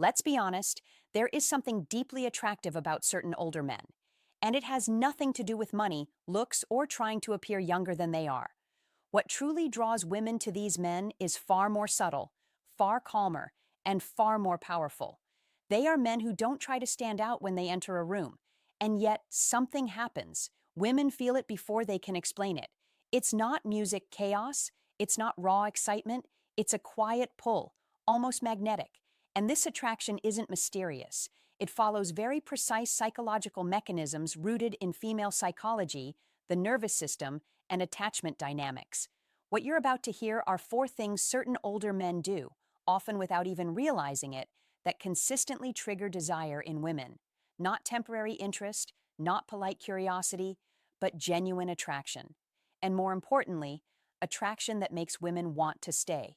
Let's be honest, there is something deeply attractive about certain older men. And it has nothing to do with money, looks, or trying to appear younger than they are. What truly draws women to these men is far more subtle, far calmer, and far more powerful. They are men who don't try to stand out when they enter a room. And yet, something happens. Women feel it before they can explain it. It's not music chaos, it's not raw excitement, it's a quiet pull, almost magnetic. And this attraction isn't mysterious. It follows very precise psychological mechanisms rooted in female psychology, the nervous system, and attachment dynamics. What you're about to hear are four things certain older men do, often without even realizing it, that consistently trigger desire in women. Not temporary interest, not polite curiosity, but genuine attraction. And more importantly, attraction that makes women want to stay.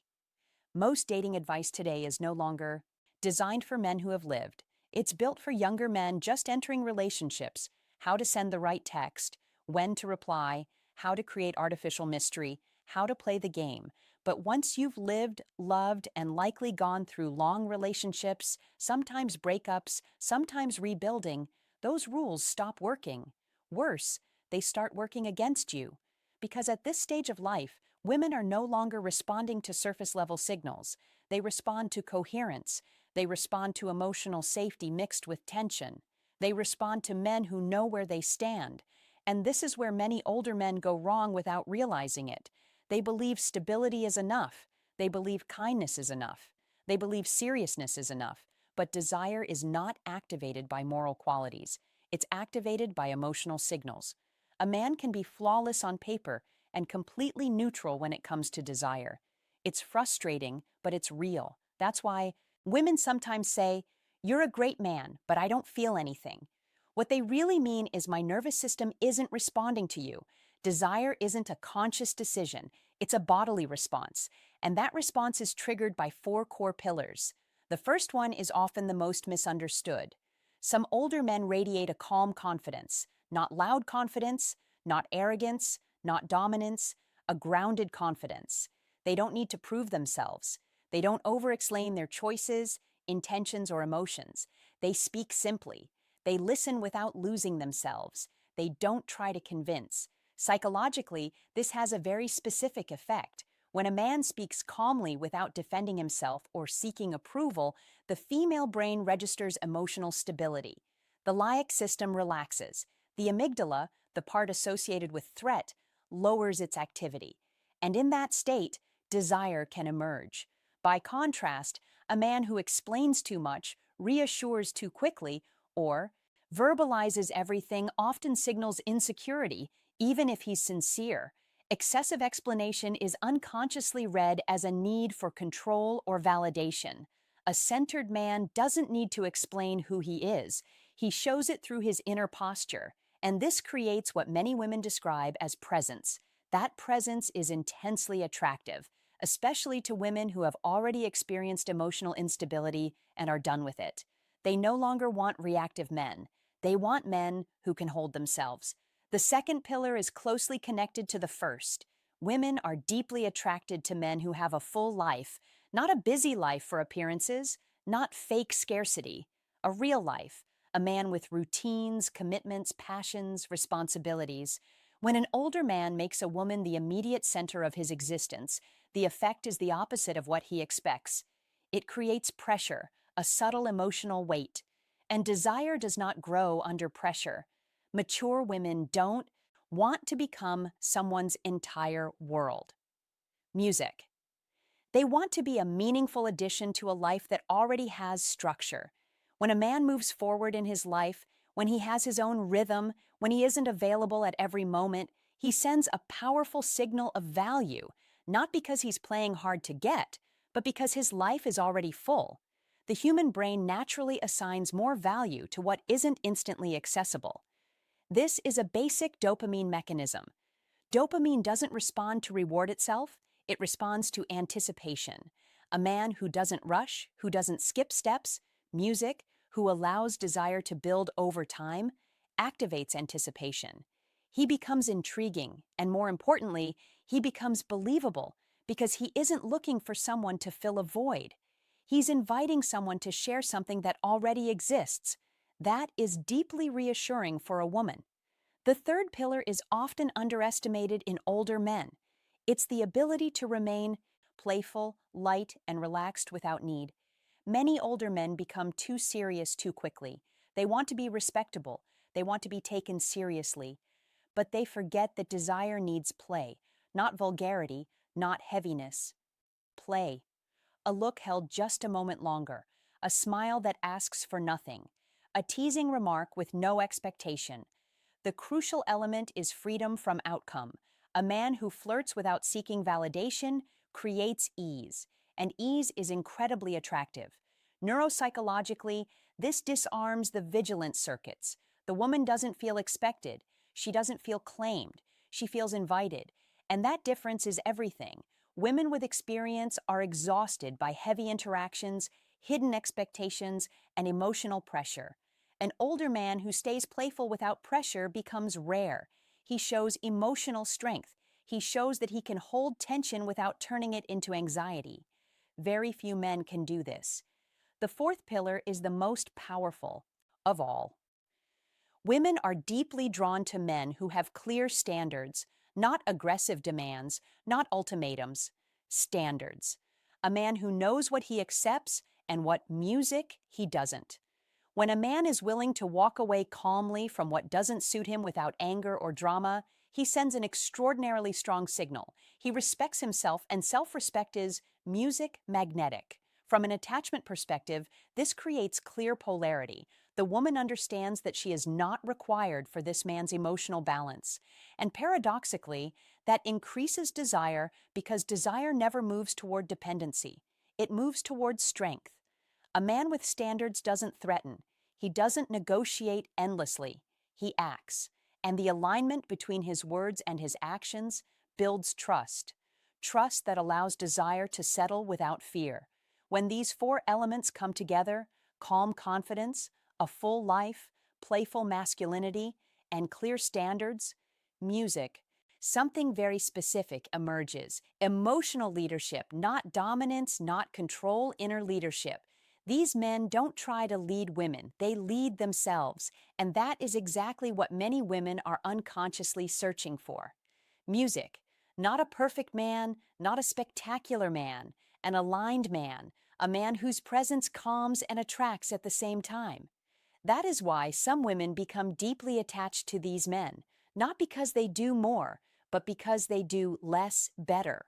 Most dating advice today is no longer designed for men who have lived. It's built for younger men just entering relationships, how to send the right text, when to reply, how to create artificial mystery, how to play the game. But once you've lived, loved, and likely gone through long relationships, sometimes breakups, sometimes rebuilding, those rules stop working. Worse, they start working against you. Because at this stage of life, women are no longer responding to surface-level signals. They respond to coherence. They respond to emotional safety mixed with tension. They respond to men who know where they stand. And this is where many older men go wrong without realizing it. They believe stability is enough. They believe kindness is enough. They believe seriousness is enough. But desire is not activated by moral qualities. It's activated by emotional signals. A man can be flawless on paper and completely neutral when it comes to desire. It's frustrating, but it's real. That's why women sometimes say, "You're a great man, but I don't feel anything." What they really mean is my nervous system isn't responding to you. Desire isn't a conscious decision, it's a bodily response. And that response is triggered by four core pillars. The first one is often the most misunderstood. Some older men radiate a calm confidence, not loud confidence, not arrogance, not dominance, a grounded confidence. They don't need to prove themselves. They don't over-explain their choices, intentions, or emotions. They speak simply. They listen without losing themselves. They don't try to convince. Psychologically, this has a very specific effect. When a man speaks calmly without defending himself or seeking approval, the female brain registers emotional stability. The limbic system relaxes. The amygdala, the part associated with threat, lowers its activity. And in that state, desire can emerge. By contrast, a man who explains too much, reassures too quickly, or verbalizes everything often signals insecurity, even if he's sincere. Excessive explanation is unconsciously read as a need for control or validation. A centered man doesn't need to explain who he is. He shows it through his inner posture, and this creates what many women describe as presence. That presence is intensely attractive, especially to women who have already experienced emotional instability and are done with it. They no longer want reactive men. They want men who can hold themselves. The second pillar is closely connected to the first. Women are deeply attracted to men who have a full life, not a busy life for appearances, not fake scarcity, a real life, a man with routines, commitments, passions, responsibilities. When an older man makes a woman the immediate center of his existence, the effect is the opposite of what he expects. It creates pressure, a subtle emotional weight, and desire does not grow under pressure. Mature women don't want to become someone's entire world. Music. They want to be a meaningful addition to a life that already has structure. When a man moves forward in his life, when he has his own rhythm, when he isn't available at every moment, he sends a powerful signal of value, not because he's playing hard to get, but because his life is already full. The human brain naturally assigns more value to what isn't instantly accessible. This is a basic dopamine mechanism. Dopamine doesn't respond to reward itself, it responds to anticipation. A man who doesn't rush, who doesn't skip steps, music, who allows desire to build over time, activates anticipation. He becomes intriguing, and more importantly, he becomes believable because he isn't looking for someone to fill a void. He's inviting someone to share something that already exists. That is deeply reassuring for a woman. The third pillar is often underestimated in older men. It's the ability to remain playful, light, and relaxed without need. Many older men become too serious too quickly. They want to be respectable. They want to be taken seriously. But they forget that desire needs play, not vulgarity, not heaviness. Play. A look held just a moment longer. A smile that asks for nothing. A teasing remark with no expectation. The crucial element is freedom from outcome. A man who flirts without seeking validation creates ease, and ease is incredibly attractive. Neuropsychologically, this disarms the vigilance circuits. The woman doesn't feel expected. She doesn't feel claimed. She feels invited. And that difference is everything. Women with experience are exhausted by heavy interactions, hidden expectations, and emotional pressure. An older man who stays playful without pressure becomes rare. He shows emotional strength. He shows that he can hold tension without turning it into anxiety. Very few men can do this. The fourth pillar is the most powerful of all. Women are deeply drawn to men who have clear standards, not aggressive demands, not ultimatums, standards. A man who knows what he accepts and what music he doesn't. When a man is willing to walk away calmly from what doesn't suit him without anger or drama, he sends an extraordinarily strong signal. He respects himself, and self-respect is music magnetic. From an attachment perspective, this creates clear polarity. The woman understands that she is not required for this man's emotional balance. And paradoxically, that increases desire because desire never moves toward dependency. It moves toward strength. A man with standards doesn't threaten. He doesn't negotiate endlessly. He acts. And the alignment between his words and his actions builds trust. Trust that allows desire to settle without fear. When these four elements come together, calm confidence, a full life, playful masculinity, and clear standards, music, something very specific emerges. Emotional leadership, not dominance, not control, inner leadership. These men don't try to lead women, they lead themselves, and that is exactly what many women are unconsciously searching for. Music, not a perfect man, not a spectacular man, an aligned man, a man whose presence calms and attracts at the same time. That is why some women become deeply attached to these men, not because they do more, but because they do less better.